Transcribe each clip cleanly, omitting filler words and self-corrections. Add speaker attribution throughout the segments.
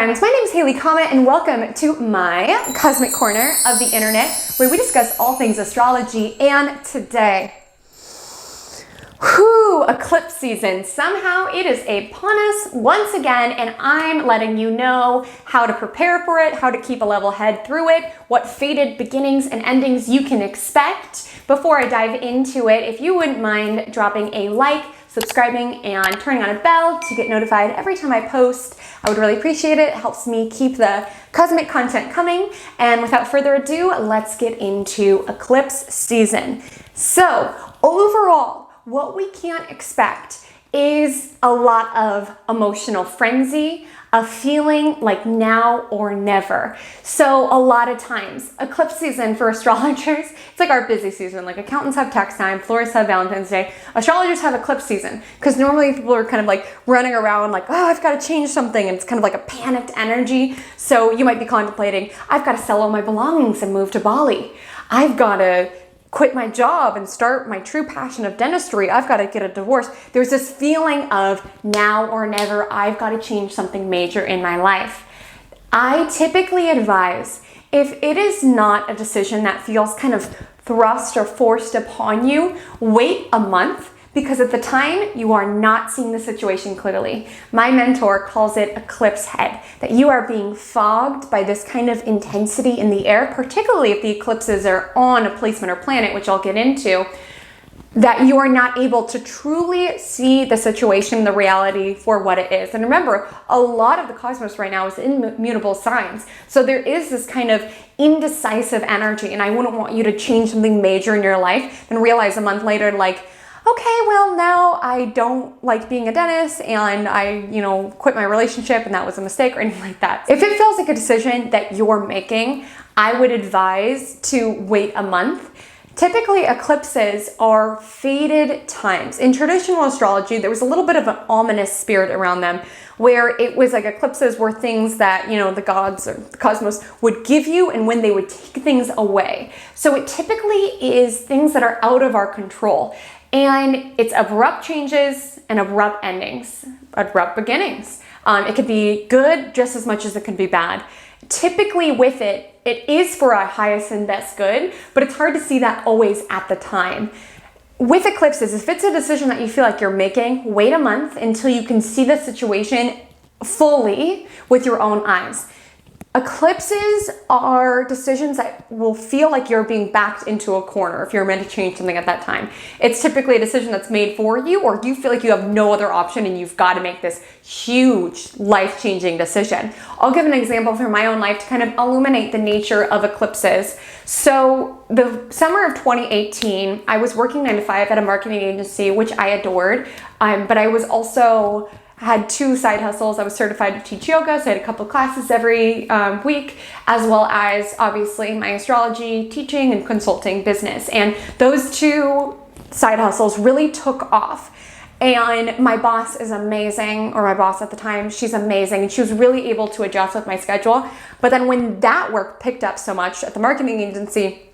Speaker 1: friends, my name is Haley Comet and welcome to my cosmic corner of the internet where we discuss all things astrology. And today, eclipse season. Somehow it is upon us once again, and I'm letting you know how to prepare for it, how to keep a level head through it, what fated beginnings and endings you can expect. Before I dive into it, if you wouldn't mind dropping a like, subscribing, and turning on a bell to get notified every time I post, I would really appreciate it. It helps me keep the cosmic content coming. And without further ado, let's get into eclipse season. So overall, what we can't expect is a lot of emotional frenzy, a feeling like now or never. So a lot of times, eclipse season for astrologers, it's like our busy season. Like accountants have tax time, florists have Valentine's Day, astrologers have eclipse season. Because normally people are kind of like running around like, oh, I've got to change something. And it's kind of like a panicked energy. So you might be contemplating, I've got to sell all my belongings and move to Bali. I've got to quit my job and start my true passion of dentistry. I've got to get a divorce. There's this feeling of now or never. I've got to change something major in my life. I typically advise, if it is not a decision that feels kind of thrust or forced upon you, wait a month, because at the time you are not seeing the situation clearly. My mentor calls it eclipse head, that you are being fogged by this kind of intensity in the air, particularly if the eclipses are on a placement or planet, which I'll get into, that you are not able to truly see the situation, the reality for what it is. And remember, a lot of the cosmos right now is in mutable signs. So there is this kind of indecisive energy, and I wouldn't want you to change something major in your life and realize a month later, like, okay, well, now I don't like being a dentist and I, quit my relationship and that was a mistake or anything like that. If it feels like a decision that you're making, I would advise to wait a month. Typically, eclipses are fated times. In traditional astrology, there was a little bit of an ominous spirit around them where it was like eclipses were things that, the gods or the cosmos would give you and when they would take things away. So it typically is things that are out of our control. And it's abrupt changes and abrupt endings, abrupt beginnings. It could be good just as much as it could be bad. Typically with it, it is for our highest and best good, but it's hard to see that always at the time. With eclipses, if it's a decision that you feel like you're making, wait a month until you can see the situation fully with your own eyes. Eclipses are decisions that will feel like you're being backed into a corner if you're meant to change something at that time. It's typically a decision that's made for you, or you feel like you have no other option and you've got to make this huge life-changing decision. I'll give an example from my own life to kind of illuminate the nature of eclipses. So the summer of 2018, I was working 9 to 5 at a marketing agency, which I adored, but I was also had 2 side hustles. I was certified to teach yoga, so I had a couple classes every week, as well as obviously my astrology teaching and consulting business. And those 2 side hustles really took off. And my boss is amazing, or my boss at the time, she's amazing. And she was really able to adjust with my schedule. But then when that work picked up so much at the marketing agency,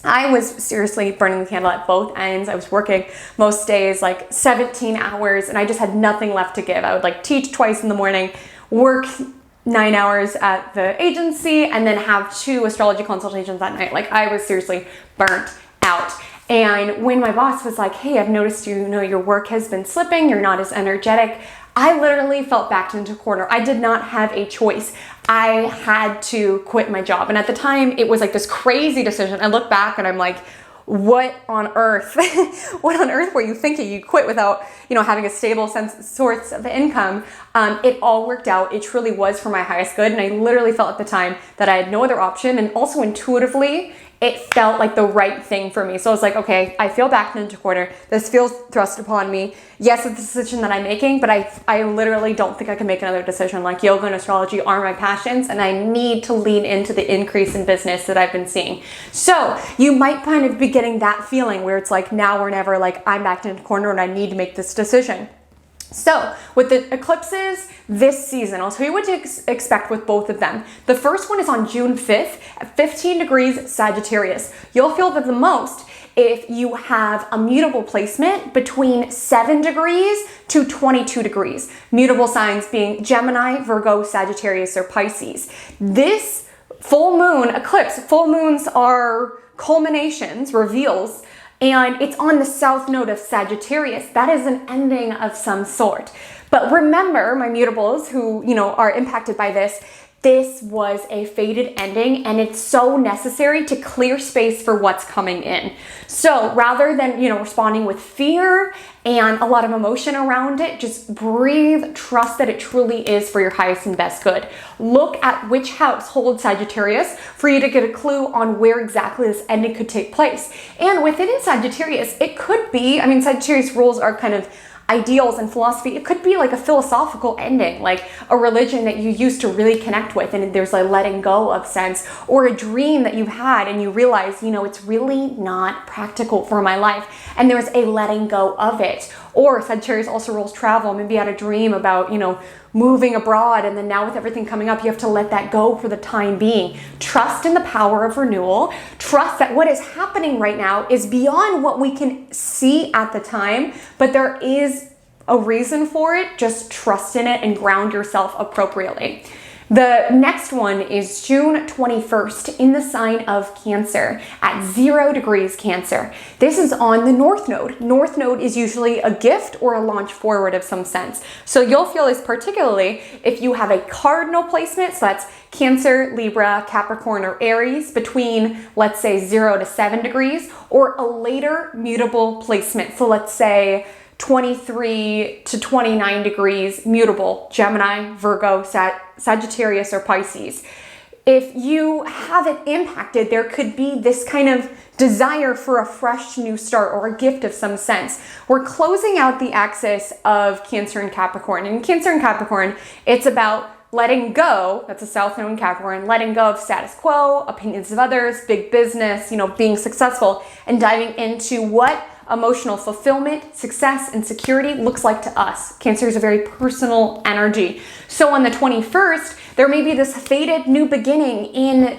Speaker 1: I was seriously burning the candle at both ends. I was working most days like 17 hours and I just had nothing left to give. I would teach twice in the morning, work 9 hours at the agency, and then have 2 astrology consultations that night. I was seriously burnt out. And when my boss was like, hey, I've noticed your work has been slipping, you're not as energetic, I literally felt backed into a corner. I did not have a choice. I had to quit my job. And at the time, it was like this crazy decision. I look back and I'm like, what on earth? What on earth were you thinking? You quit without, having a stable source of income. It all worked out. It truly was for my highest good. And I literally felt at the time that I had no other option. And also intuitively, it felt like the right thing for me. So I was like, okay, I feel backed into a corner. This feels thrust upon me. Yes, it's a decision that I'm making, but I literally don't think I can make another decision. Yoga and astrology are my passions, and I need to lean into the increase in business that I've been seeing. So you might kind of be getting that feeling where it's like now or never, I'm backed into a corner and I need to make this decision. So with the eclipses this season, I'll tell you what to expect with both of them. The first one is on June 5th at 15 degrees Sagittarius. You'll feel that the most if you have a mutable placement between 7 degrees to 22 degrees. Mutable signs being Gemini, Virgo, Sagittarius, or Pisces. This full moon eclipse, full moons are culminations, reveals, and it's on the south node of Sagittarius. That is an ending of some sort. But remember, my mutables who, are impacted by this was a fated ending, and it's so necessary to clear space for what's coming in. So rather than, responding with fear and a lot of emotion around it, just breathe, trust that it truly is for your highest and best good. Look at which house holds Sagittarius for you to get a clue on where exactly this ending could take place. And within Sagittarius, it could be, Sagittarius rules are kind of ideals and philosophy. It could be like a philosophical ending, like a religion that you used to really connect with and there's a letting go of sense, or a dream that you've had and you realize, it's really not practical for my life, and there's a letting go of it. Or Sagittarius also rules travel. Maybe you had a dream about, moving abroad, and then now with everything coming up, you have to let that go for the time being. Trust in the power of renewal. Trust that what is happening right now is beyond what we can see at the time, but there is a reason for it. Just trust in it and ground yourself appropriately. The next one is June 21st in the sign of Cancer at 0 degrees Cancer. This is on the North Node. North Node is usually a gift or a launch forward of some sense. So you'll feel this particularly if you have a cardinal placement, so that's Cancer, Libra, Capricorn, or Aries between, let's say, 0 to 7 degrees, or a later mutable placement. So let's say 23 to 29 degrees mutable, Gemini, Virgo, Sagittarius, or Pisces. If you have it impacted, there could be this kind of desire for a fresh new start or a gift of some sense. We're closing out the axis of Cancer and Capricorn. In Cancer and Capricorn, it's about letting go, that's a south node in Capricorn, letting go of status quo, opinions of others, big business, being successful, and diving into what emotional fulfillment, success, and security looks like to us. Cancer is a very personal energy. So on the 21st, there may be this fated new beginning in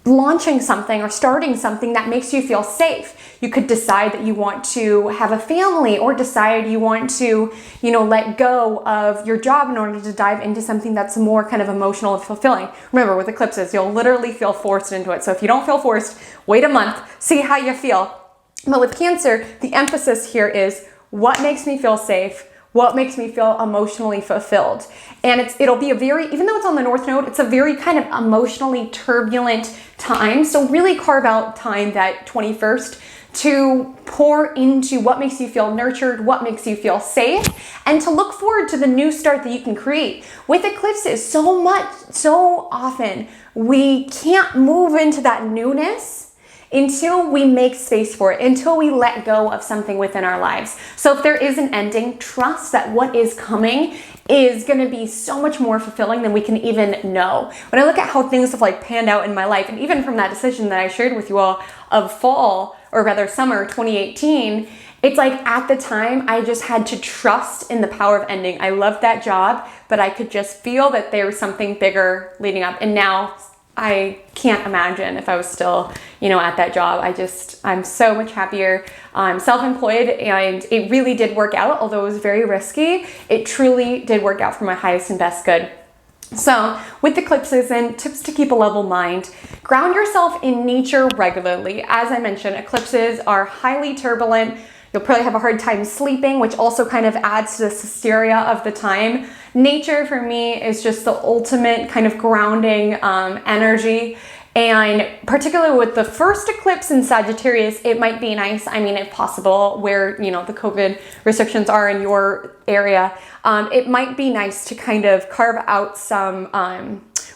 Speaker 1: launching something or starting something that makes you feel safe. You could decide that you want to have a family, or decide you want to, let go of your job in order to dive into something that's more kind of emotional and fulfilling. Remember, with eclipses, you'll literally feel forced into it. So if you don't feel forced, wait a month, see how you feel. But with Cancer, the emphasis here is what makes me feel safe, what makes me feel emotionally fulfilled. And it'll be even though it's on the North Node, it's a very kind of emotionally turbulent time. So really carve out time, that 21st, to pour into what makes you feel nurtured, what makes you feel safe, and to look forward to the new start that you can create. With eclipses, so often, we can't move into that newness until we make space for it, until we let go of something within our lives. So if there is an ending, trust that what is coming is going to be so much more fulfilling than we can even know. When I look at how things have panned out in my life, and even from that decision that I shared with you all of summer 2018, it's at the time I just had to trust in the power of ending. I loved that job, but I could just feel that there was something bigger leading up. And now I can't imagine if I was still, at that job. I'm so much happier. I'm self-employed, and it really did work out. Although it was very risky, it truly did work out for my highest and best good. So with eclipses and tips to keep a level mind, ground yourself in nature regularly. As I mentioned, eclipses are highly turbulent. You'll probably have a hard time sleeping, which also kind of adds to the hysteria of the time. Nature for me is just the ultimate kind of grounding energy. And particularly with the first eclipse in Sagittarius, it might be nice, if possible, where, the COVID restrictions are in your area, it might be nice to kind of carve out some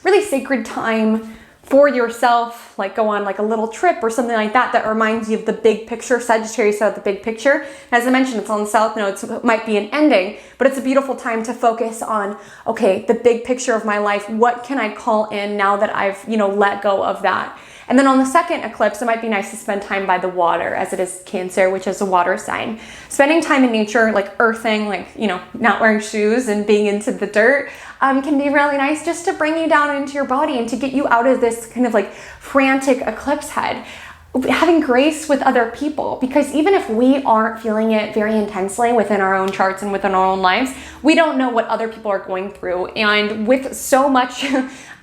Speaker 1: really sacred time for yourself, go on a little trip or something like that reminds you of the big picture. Sagittarius out the big picture. As I mentioned, it's on the south node, so it might be an ending, but it's a beautiful time to focus on, okay, the big picture of my life. What can I call in now that I've, let go of that? And then on the second eclipse, it might be nice to spend time by the water, as it is Cancer, which is a water sign. Spending time in nature, earthing, not wearing shoes and being into the dirt, can be really nice just to bring you down into your body and to get you out of this kind of frantic eclipse head. having grace with other people, because even if we aren't feeling it very intensely within our own charts and within our own lives, we don't know what other people are going through. And with so much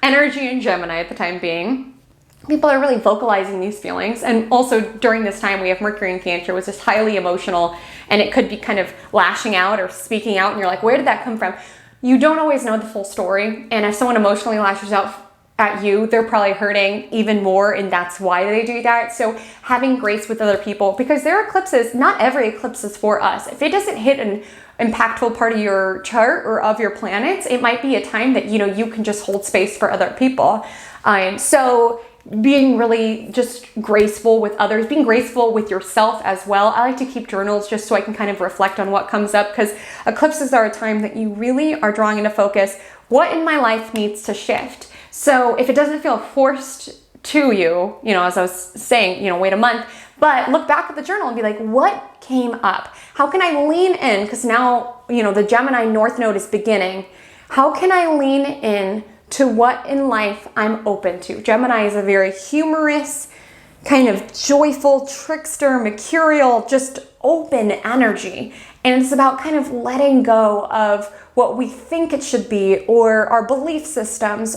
Speaker 1: energy in Gemini at the time being, people are really vocalizing these feelings. And also during this time, we have Mercury in Cancer, which is highly emotional, and it could be kind of lashing out or speaking out, and you're like, where did that come from? You don't always know the full story. And if someone emotionally lashes out at you, they're probably hurting even more, and that's why they do that. So having grace with other people, because there are eclipses, not every eclipse is for us. If it doesn't hit an impactful part of your chart or of your planets, it might be a time that, you know, you can just hold space for other people. So being really just graceful with others, being graceful with yourself as well. I like to keep journals just so I can kind of reflect on what comes up, because eclipses are a time that you really are drawing into focus what in my life needs to shift. So if it doesn't feel forced to you, you know, as I was saying, you know, wait a month, but look back at the journal and be like, what came up? How can I lean in? Because now, you know, the Gemini North Node is beginning. How can I lean in to what in life I'm open to? Gemini is a very humorous, kind of joyful, trickster, mercurial, just open energy. And it's about kind of letting go of what we think it should be, or our belief systems,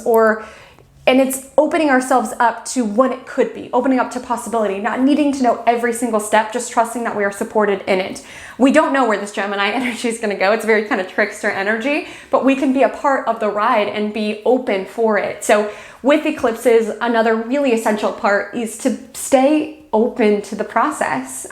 Speaker 1: and it's opening ourselves up to what it could be, opening up to possibility, not needing to know every single step, just trusting that we are supported in it. We don't know where this Gemini energy is going to go. It's very kind of trickster energy, but we can be a part of the ride and be open for it. So with eclipses, another really essential part is to stay open to the process.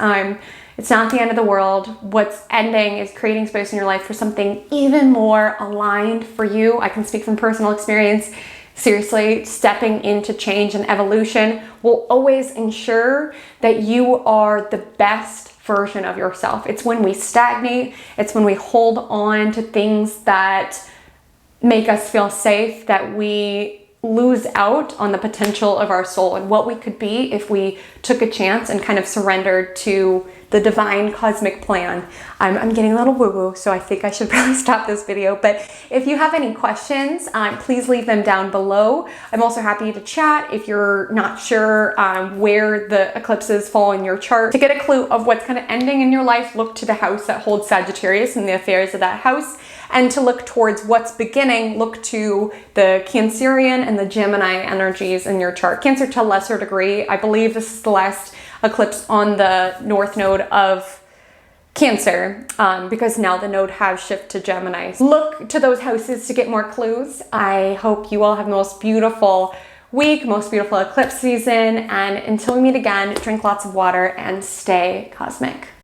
Speaker 1: It's not the end of the world. What's ending is creating space in your life for something even more aligned for you. I can speak from personal experience. Seriously, stepping into change and evolution will always ensure that you are the best version of yourself. It's when we stagnate, it's when we hold on to things that make us feel safe, that we lose out on the potential of our soul and what we could be if we took a chance and kind of surrendered to the divine cosmic plan. I'm getting a little woo-woo, so I think I should probably stop this video. But if you have any questions, please leave them down below. I'm also happy to chat if you're not sure where the eclipses fall in your chart. To get a clue of what's kind of ending in your life, look to the house that holds Sagittarius and the affairs of that house. And to look towards what's beginning, look to the Cancerian and the Gemini energies in your chart. Cancer to a lesser degree. I believe this is the last eclipse on the North Node of Cancer, because now the node has shifted to Gemini. Look to those houses to get more clues. I hope you all have the most beautiful week, most beautiful eclipse season, and until we meet again, drink lots of water and stay cosmic.